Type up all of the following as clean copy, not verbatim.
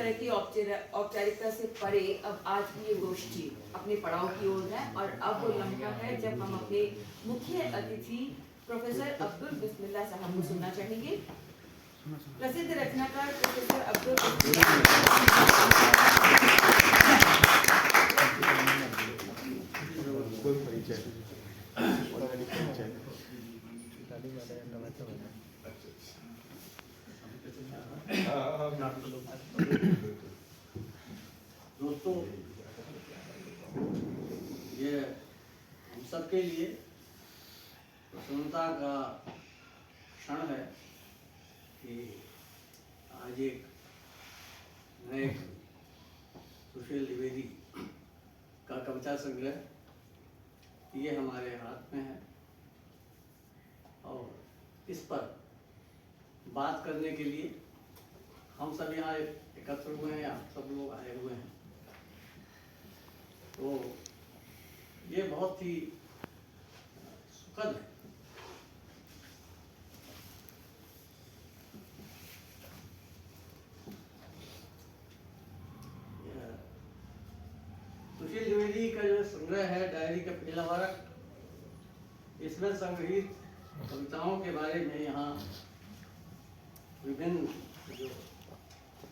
तरह की औपचारिकता से परे अब आज की ये गोष्ठी अपने पड़ाव की ओर है और अब वो लम्हा है जब हम अपने मुख्य अतिथि प्रोफेसर अब्दुल बिस्मिल्लाह साहब को सुनना चाहेंगे। प्रसिद्ध रचनाकार प्रोफेसर अब्दुल दोस्तों, ये हम सबके लिए प्रसन्नता का क्षण है कि आज एक नए सुशील द्विवेदी का कविता संग्रह ये हमारे हाथ में है और इस पर बात करने के लिए हम सब यहाँ एकत्र हुए हैं, आप सब लोग आए हुए हैं। तो ये बहुत ही सुखद है। सुशील द्विवेदी का जो संग्रह है डायरी का पहला वर्क, इसमें संग्रहित कविताओं के बारे में यहाँ विभिन्न जो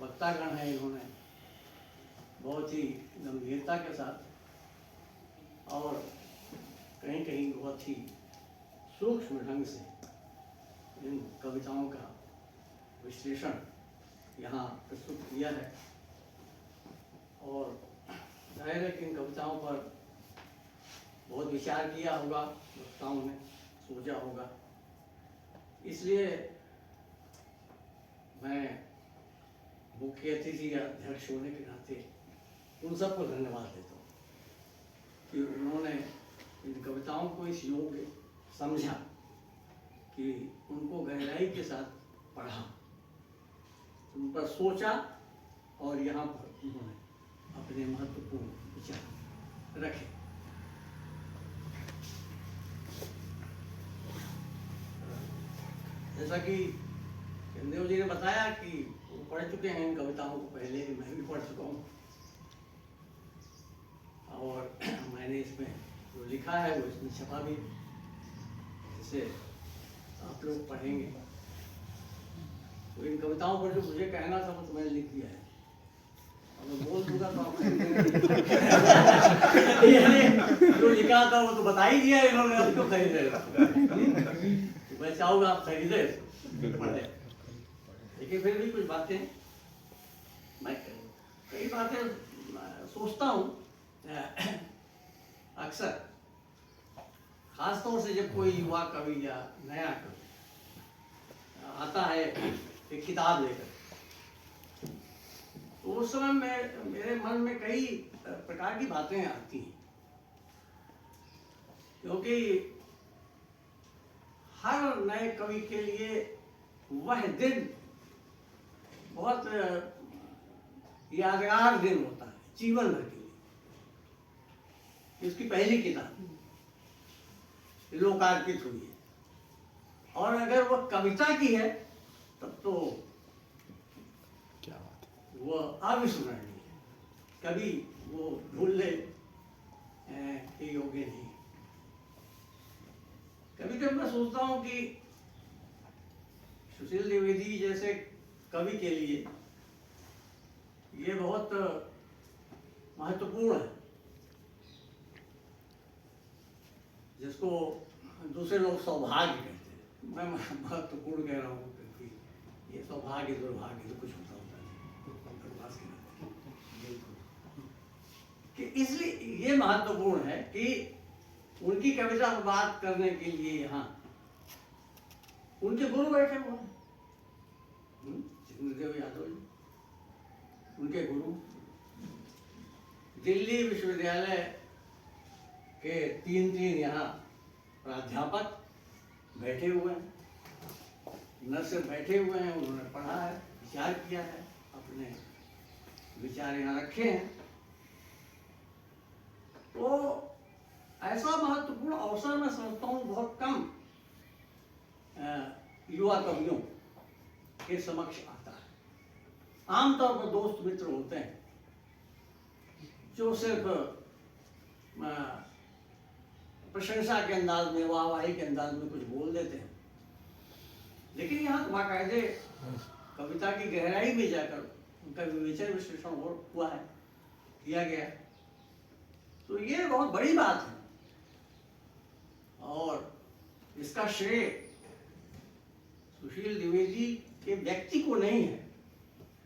वक्तागण हैं इन्होंने बहुत ही गंभीरता के साथ और कहीं कहीं बहुत ही सूक्ष्म ढंग से इन कविताओं का विश्लेषण यहाँ प्रस्तुत किया है और जाहिर है कि इन कविताओं पर बहुत विचार किया होगा, वक्ताओं ने सोचा होगा। इसलिए मैं मुख्य अतिथि या अध्यक्ष होने के नाते उन सबको धन्यवाद देता हूँ कि उन्होंने इन कविताओं को इस योग्य समझा कि उनको गहराई के साथ पढ़ा, उन पर सोचा और यहाँ पर उन्होंने अपने महत्वपूर्ण विचार रखे। जैसा कि चंदेव जी ने बताया कि वो पढ़ चुके हैं इन कविताओं को पहले, मैं भी पढ़ चुका हूँ और मैंने इसमें जो लिखा है वो इसमें छपा भी, जिसे आप लोग पढ़ेंगे। तो इन कविताओं पर जो मुझे कहना था वो तो मैंने लिख दिया है, और मैं बोल दूंगा तो आप जो लिखा था वो तो बता ही दिया इन्होंने, अब क्यों खरीदे? मैं चाहूँगा आप खरीदे पढ़े। लेकिन फिर भी कुछ बातें, मैं कई बातें सोचता हूँ अक्सर, खासतौर से जब कोई युवा कवि या नया कवि आता है एक किताब लेकर, तो उस समय मेरे मन में कई प्रकार की बातें आती हैं, क्योंकि हर नए कवि के लिए वह दिन बहुत यादगार दिन होता है जीवन भर के लिए। इसकी पहली किताब लोकार्पित हुई है और अगर वह कविता की है तब तो क्या बात है, वह अविस्मरणीय है, कभी वो भूलने के योग्य नहीं। कभी कभी मैं सोचता हूँ कि सुशील द्विवेदी जैसे कवि के लिए ये बहुत महत्वपूर्ण है, जिसको दूसरे लोग सौभाग्य कहते हैं, मैं महत्वपूर्ण कह रहा हूँ क्योंकि ये सौभाग्य दुर्भाग्य तो कुछ होता है कि इसलिए ये महत्वपूर्ण है कि उनकी कविता पर बात करने के लिए यहाँ उनके गुरु बैठे हुए हैं, जितेंद्र यादव जी, उनके गुरु दिल्ली विश्वविद्यालय के तीन यहाँ प्राध्यापक बैठे हुए हैं, न सिर्फ बैठे हुए हैं, उन्होंने पढ़ा है, विचार किया है, अपने विचार यहाँ रखे हैं। तो ऐसा महत्वपूर्ण अवसर मैं समझता हूँ बहुत कम युवा कवियों के समक्ष आता है। आमतौर पर दोस्त मित्र होते हैं जो सिर्फ प्रशंसा के अंदाज में, वाहवाही के अंदाज में कुछ बोल देते हैं, लेकिन यहाँ तो बाकायदे कविता की गहराई में जाकर उनका विवेचन विश्लेषण हुआ है, किया गया। तो ये बहुत बड़ी बात है और इसका श्रेय सुशील द्विवेदी के व्यक्ति को नहीं है,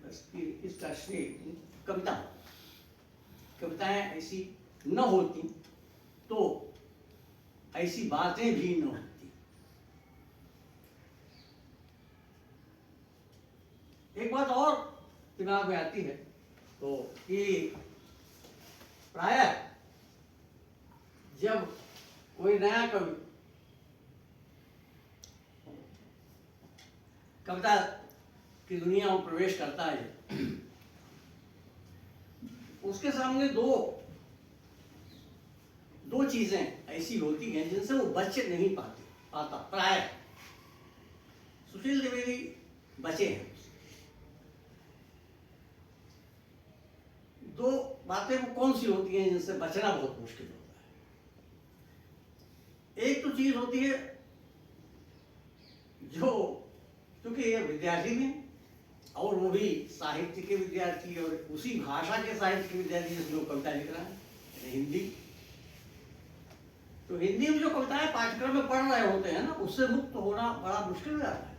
बल्कि इसका श्रेय कविताएं ऐसी न होती तो ऐसी बातें भी न होती। एक बात और दिमाग में आती है तो कि प्रायः जब कोई नया कवि कविता की दुनिया में प्रवेश करता है, उसके सामने दो चीजें ऐसी होती हैं जिनसे वो बच नहीं पाता। प्राय सुशील द्विवेदी बचे हैं। दो बातें वो कौन सी होती हैं जिनसे बचना बहुत मुश्किल होता है। एक तो चीज होती है जो, क्योंकि ये विद्यार्थी में, और वो भी साहित्य के विद्यार्थी और उसी भाषा के साहित्य के विद्यार्थी जिसमें वो कविता लिख रहा है, हिंदी। तो हिंदी में जो कविताएं पाठ्यक्रम में पढ़ रहे होते हैं ना, उससे मुक्त होना बड़ा मुश्किल हो जाता है।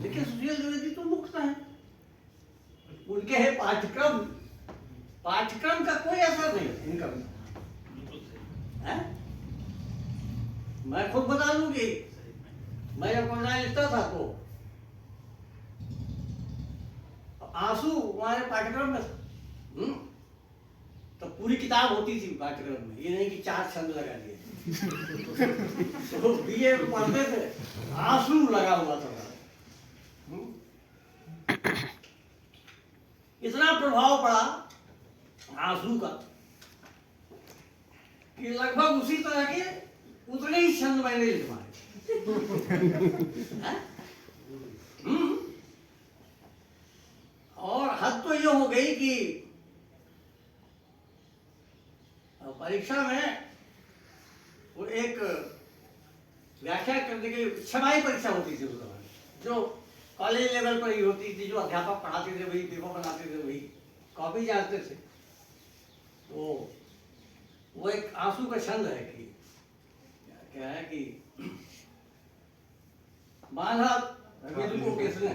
लेकिन सुशील द्विवेदी तो मुक्त है, उनके है पाठ्यक्रम का कोई असर नहीं इनका। मैं खुद बता दूं कि मैं जब कविताएं लिखता था तो आंसू हमारे पाठ्यक्रम में था। तो पूरी किताब होती थी पाठ्यक्रम में, ये नहीं कि 4 छंद लगा दिए। तो बीए पढ़ते थे, आंसू लगा हुआ था। इतना प्रभाव पड़ा आंसू का कि लगभग उसी तरह के उतने ही छंद मैंने लिखवाए। और हद तो ये हो गई कि परीक्षा में वो एक व्याख्या करने की छमाही परीक्षा होती थी उस दौरान, जो कॉलेज लेवल पर ही होती थी, जो अध्यापक पढ़ाते थे वही, पेपर बनाते थे वही, कॉपी जानते थे। तो वो एक आंसू का छंद है कि क्या है कि बांधा रविंद्र को किसने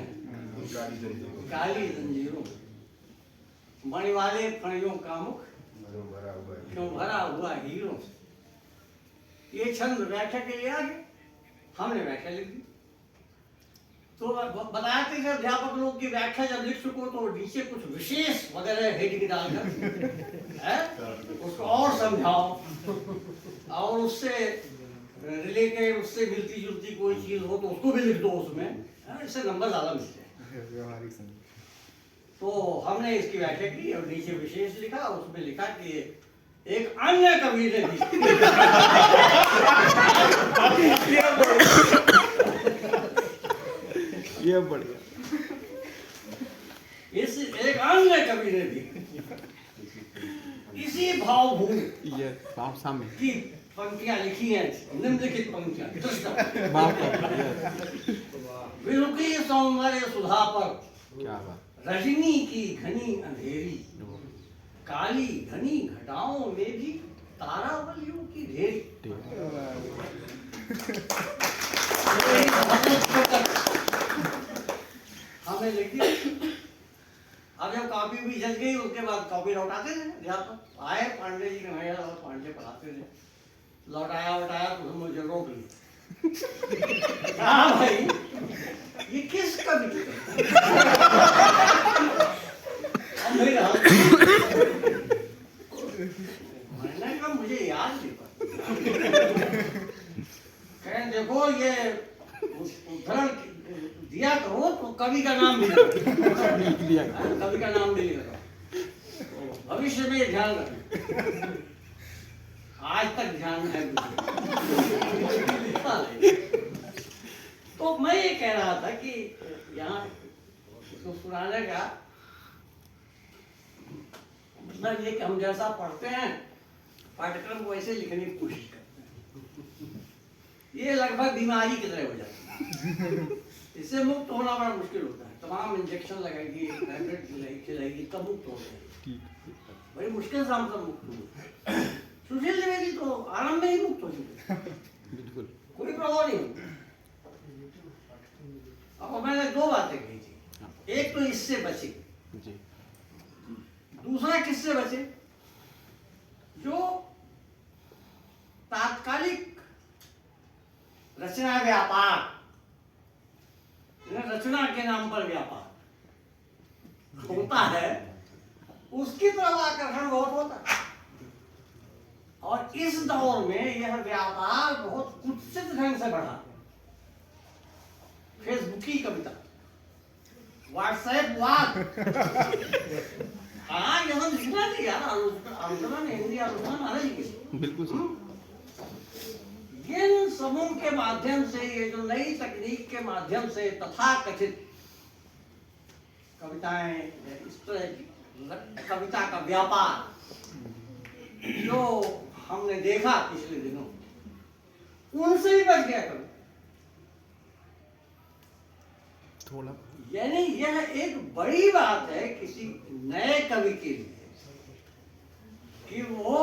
काली जंजीरों, मणि वाले फणियों का मुख क्यों भरा हुआ हीरों से। ये छंद व्याख्या के लिए आ गए, हमने व्याख्या लिख दी। तो बताया थे अध्यापक लोग की व्याख्या जब लिख चुको तो नीचे कुछ विशेष वगैरह हेडिंग डालकर उसको और समझाओ और उससे रिलेटेड, उससे मिलती जुलती कोई चीज हो तो उसको भी लिख दो उसमें, इससे नंबर ज्यादा मिलते हैं। तो हमने इसकी व्याख्या की और नीचे विशेष लिखा, उसमें लिखा कि एक अन्य कवि ने भी ये बढ़िया, इस एक अन्य कवि ने भी इसी भावभूमि की पंक्तियां लिखी हैं, निम्नलिखित पंक्तियां। विरुकी सौंदर्य सुधा पर रजनी की घनी अंधेरी, काली घनी घटाओं में भी तारावलियों की ढेरी। हमने लिख दिया। अब जब कॉपी भी जल गई उसके बाद कॉपी लौटाते थे अध्यापक, आए पांडे जी के भैया और पांडे पढ़ाते थे, लौटाया तो मुझे रोक ली। हाँ भाई, ये किस कवि की मैंने कहा मुझे याद नहीं पड़ा। कहें देखो ये उद्धरण दिया करो तो कवि का नाम भी कवि का नाम भी लिखा, भविष्य में ध्यान रखना। आज तक ध्यान है। तो मैं ये कह रहा था कि यहाँ इसको सुनाने का मतलब ये कि हम जैसा पढ़ते हैं पाठ्यक्रम वैसे लिखने की कोशिश करते हैं, ये लगभग बीमारी की तरह हो जाती है। इससे मुक्त होना बड़ा मुश्किल होता है। तमाम इंजेक्शन लगाएगी, टैबलेट खिलाएगी, तब मुक्त होते हैं। बड़ी मुश्किल से हम सब मुक्त हुए। सुशील द्विवेदी तो आरंभ में ही मुक्त हो चुके, बिल्कुल कोई प्रभाव नहीं हुआ। अब मैंने दो बातें कही थी, एक तो इससे बचे जी, दूसरा किससे बचे, जो तात्कालिक रचना व्यापार, रचना के नाम पर व्यापार होता है, उसकी तरफ आकर्षण बहुत होता है। और इस दौर में यह व्यापार बहुत कुत्सित ढंग से बढ़ा। फेसबुक की कविता, व्हाट्सएप वाद, हाँ ये सब लिखना चाहिए यार, आलोचना ने हिंदी आलोचना माना जी बिल्कुल सही। इन समूह के माध्यम से, ये जो नई तकनीक के माध्यम से तथा कथित कविताएं, इस तरह की कविता का व्यापार जो हमने देखा पिछले दिनों, उनसे ही बच गया कवि। थोड़ा यानी यह एक बड़ी बात है किसी नए कवि के लिए कि वो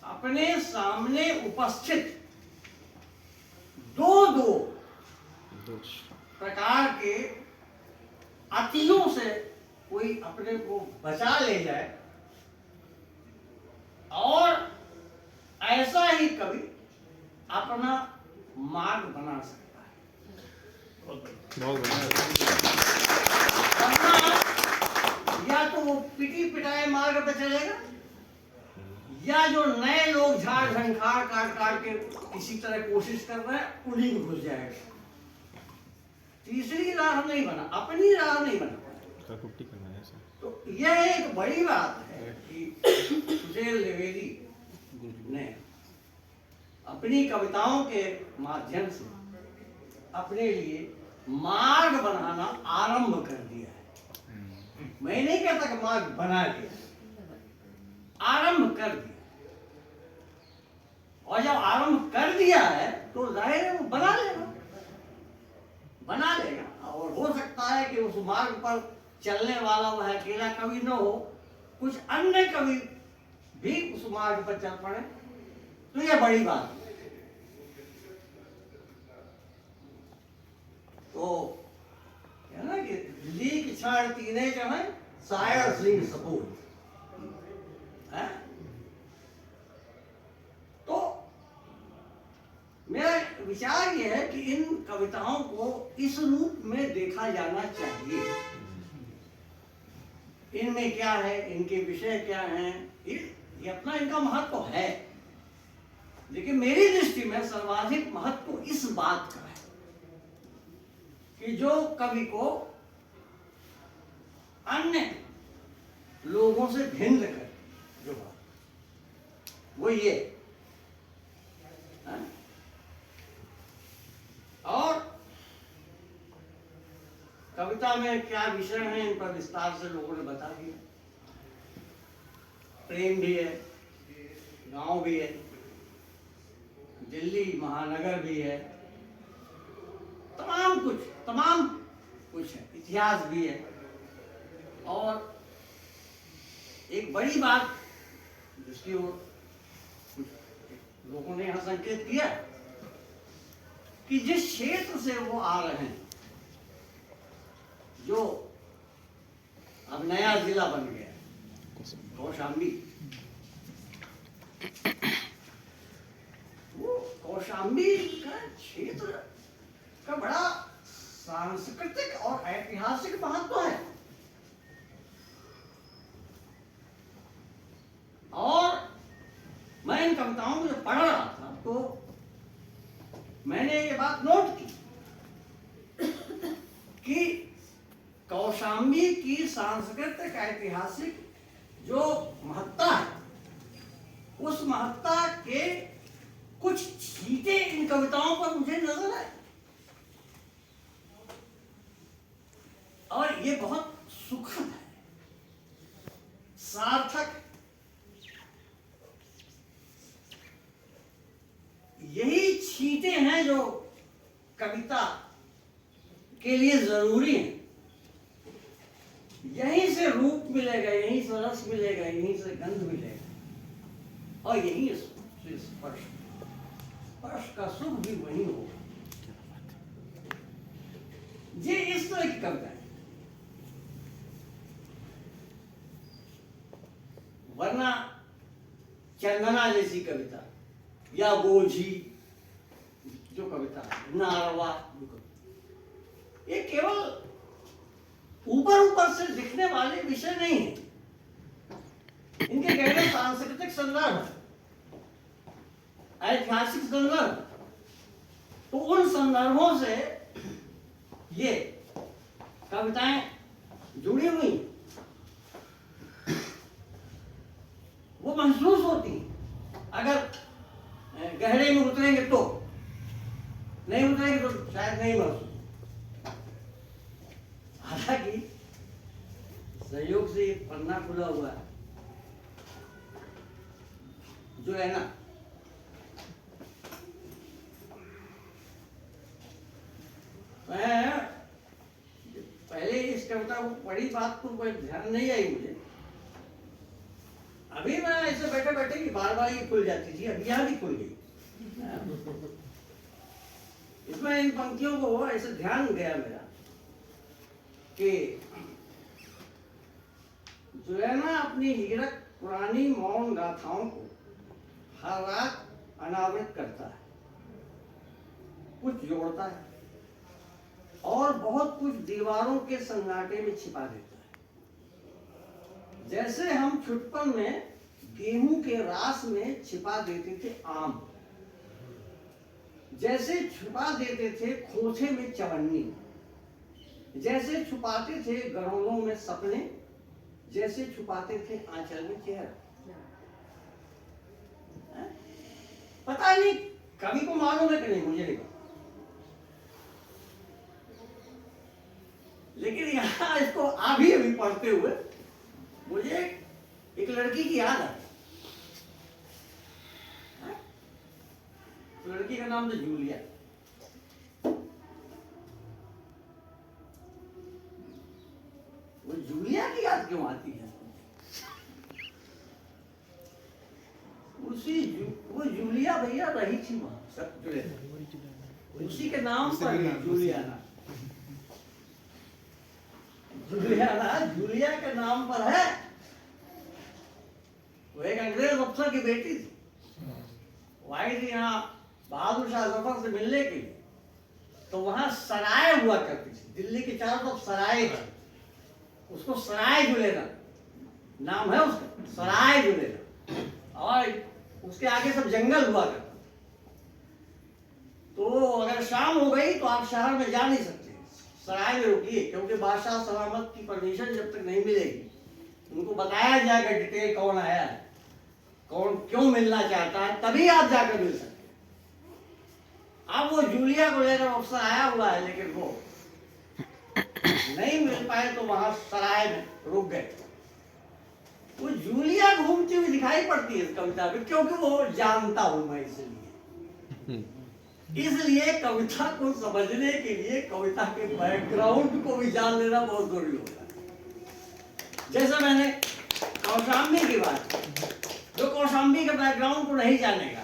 अपने सामने उपस्थित दो प्रकार के अतियों से कोई अपने को बचा ले जाए, और ऐसा ही कवि अपना मार्ग बना सकता है। बहुत बढ़िया। वरना या तो वो पिटी पिटाए मार्ग पे चलेगा, या जो नए लोग झाड़ झंखाड़ काट काट के किसी तरह कोशिश कर रहे हैं उन्हीं में घुस जाएगा। तीसरी राह नहीं बना, अपनी राह नहीं बना पाएगा। करना है ऐसा। तो यह एक बड़ी बात है कि सुशील द्विवेदी ने अपनी कविताओं के माध्यम से अपने लिए मार्ग बनाना आरंभ कर दिया है। मैं नहीं कहता कि मार्ग बना दिया, आरंभ कर दिया। और जब आरंभ कर दिया है तो जाहिर है वो बना लेगा। और हो सकता है कि उस मार्ग पर चलने वाला वह अकेला कवि न हो, कुछ अन्य कवि भी उस मार्ग पर चल पड़े, तो यह बड़ी बात है। तो है ना कि लीक छाड़ तीने जो है शायर स्लिंग सपोर्ट है। तो मेरा विचार यह है कि इन कविताओं को इस रूप में देखा जाना चाहिए। इनमें क्या है, इनके विषय क्या हैं, ये अपना इनका महत्व है, लेकिन मेरी दृष्टि में सर्वाधिक महत्व इस बात का है कि जो कवि को अन्य लोगों से भिन्न कर जो बात वो ये है? और कविता में क्या विषय है इन पर विस्तार से लोगों ने बता दिया। प्रेम भी है, गांव भी है, दिल्ली महानगर भी है, तमाम कुछ है, इतिहास भी है। और एक बड़ी बात जिसकी ओर लोगों ने यहां संकेत किया कि जिस क्षेत्र से वो आ रहे हैं, जो अब नया जिला बन गया कौशाम्बी, वो कौशाम्बी का क्षेत्र का बड़ा सांस्कृतिक और ऐतिहासिक महत्व है। और मैं इन कविताओं को जब पढ़ रहा था तो मैंने ये बात नोट की कि कौशाम्बी की सांस्कृतिक ऐतिहासिक जो महत्ता है, उस महत्ता के कुछ छींटे इन कविताओं पर मुझे नजर आए और ये बहुत सुखद है, सार्थक है। यही छींटे हैं जो कविता के लिए जरूरी है। यहीं से रूप मिलेगा, यहीं से रस मिलेगा, यहीं से गंध मिलेगा और यहीं से स्पर्श, स्पर्श का सुख भी वहीं होगा। ये इस तरह की कविता है। वरना चंदना जैसी कविता या बोझी जो कविता है, नारवा, ये केवल ऊपर ऊपर से दिखने वाले विषय नहीं है। इनके गहरे सांस्कृतिक संदर्भ, ऐतिहासिक संदर्भ, तो उन संदर्भों से ये कविताएं जुड़ी हुई, वो महसूस होती हैं। अगर गहरे में उतरेंगे तो, नहीं उतरेंगे तो शायद नहीं महसूस। हालांकि संयोग से पन्ना खुला हुआ है जो है ना, मैं पहले इस कविता को पढ़ी, बात को कोई ध्यान नहीं आई मुझे। अभी मैं ऐसे बैठे बैठे कि बार बार ये खुल जाती थी, अभी यहाँ भी खुल गई। इसमें इन पंक्तियों को ऐसे ध्यान गया मेरा कि जो है ना, अपनी हीरक पुरानी मौन गाथाओं को हर रात अनावृत करता है, कुछ जोड़ता है और बहुत कुछ दीवारों के सन्नाटे में छिपा देता है। जैसे हम छुटपन में गेहूं के रास में छिपा देते थे आम, जैसे छुपा देते थे खोखे में चवन्नी, जैसे छुपाते थे गरोलों में सपने, जैसे छुपाते थे आंचल में चेहरा। पता नहीं कवि को मालूम है कि नहीं, मुझे नहीं पता। लेकिन यहाँ इसको अभी अभी पढ़ते हुए मुझे एक लड़की की याद आई। लड़की का नाम था जूलिया। वो जूलिया की याद क्यों आती है? वो जूलिया भैया रही थी वहां, सब जुड़े, उसी के नाम पर जूलियाना। जूलियाना जूलिया के नाम पर है। वो एक अंग्रेज अफसर की बेटी थी, वो आई थी यहाँ बहादुर शाह जफर से मिलने के लिए। तो वहां सराय हुआ करती थी, दिल्ली के चारों तरफ सराय थी, उसको सराय जुलेना नाम है उसका, सराय जुलेना। और उसके आगे सब जंगल हुआ करता। तो अगर शाम हो गई तो आप शहर में जा नहीं सकते, सराय में रुकिए, क्योंकि बादशाह सलामत की परमिशन जब तक नहीं मिलेगी, उनको बताया जाएगा डिटेल कौन आया है, कौन क्यों मिलना चाहता है, तभी आप जाकर मिल सकते। अब वो जूलिया को लेकर अफसर आया हुआ है, लेकिन वो नहीं मिल पाए तो वहां सराय में रुक गए। वो जूलिया घूमती हुई दिखाई पड़ती है इस कविता में, क्योंकि वो जानता हूं मैं, इसलिए कविता को समझने के लिए कविता के बैकग्राउंड को भी जान लेना बहुत जरूरी होता है। जैसे मैंने कौशाम्बी की बात की, जो कौशाम्बी के बैकग्राउंड को नहीं जानेगा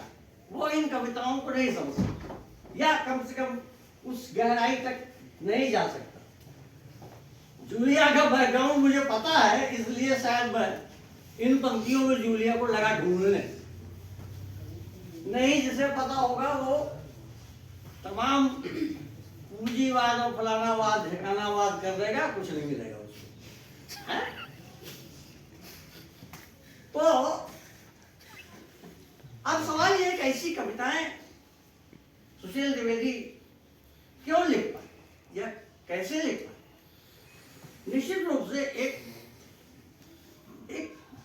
वो इन कविताओं को नहीं समझ सकता, या कम से कम उस गहराई तक नहीं जा सकता। जूलिया का बैकग्राउंड मुझे पता है, इसलिए शायद मैं इन पंक्तियों में जूलिया को लगा ढूंढने। नहीं जिसे पता होगा वो तमाम पूंजीवाद और फलानावाद ठिकानावाद कर देगा, कुछ नहीं मिलेगा उसको। तो अब सवाल ये कि ऐसी कविताएं सुशील द्विवेदी क्यों लिख पाए या कैसे लिख पाए? निश्चित रूप से एक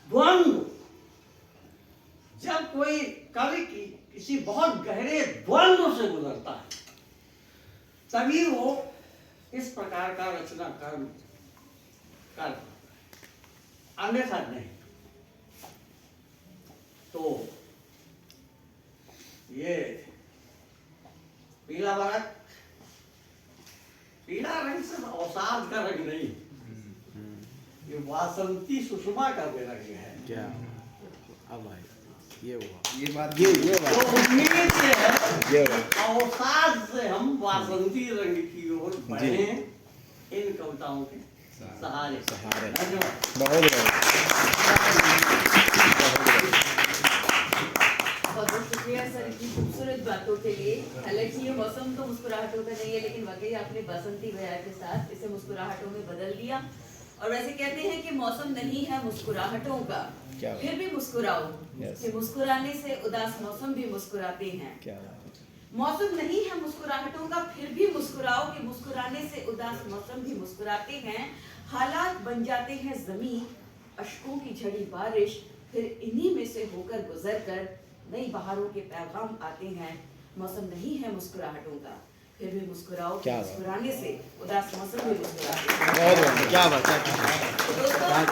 द्वंद्व, जब कोई कवि किसी बहुत गहरे द्वंद्व से गुजरता है, तभी वो इस प्रकार का रचना कर्म कर, अन्यथा नहीं। तो ये पीला वर्क, पीला रंग सिर्फ अवसाद का रंग नहीं, ये वासंती सुषमा का भी रंग है। क्या अब आए ये हुआ ये बात ये तो बात उम्मीद से ये है बात। अवसाद से हम वासंती रंग की ओर बढ़े इन कविताओं के सहारे। सहारे। धन्यवाद। बहुत बहुत बहुत शुक्रिया सर इतनी खूबसूरत बातों के लिए। हालांकि ये मौसम तो मुस्कुराहटों का नहीं है, लेकिन वाकई आपने बसंती बयार के साथ इसे मुस्कुराहटों में बदल दिया। और वैसे कहते हैं कि मौसम नहीं है मुस्कुराहटों का, क्या बात। फिर भी मुस्कुराओ। Yes. कि मुस्कुराने से उदास मौसम भी मुस्कुराते हैं। क्या मौसम नहीं है मुस्कुराहटों का, फिर भी मुस्कुराओ कि मुस्कुराने से उदास मौसम भी मुस्कुराते हैं। हालात बन जाते हैं ज़मीं, अश्कों की झड़ी बारिश, फिर इन्हीं में से होकर गुजर कर नई बहारों के पैगाम आते हैं। मौसम नहीं है मुस्कुराहटों का, फिर भी मुस्कुराओ कि क्या बात। मुस्कुराने से उदास मौसम भी मुस्कुराते हैं। क्या बात। तो दोस्तों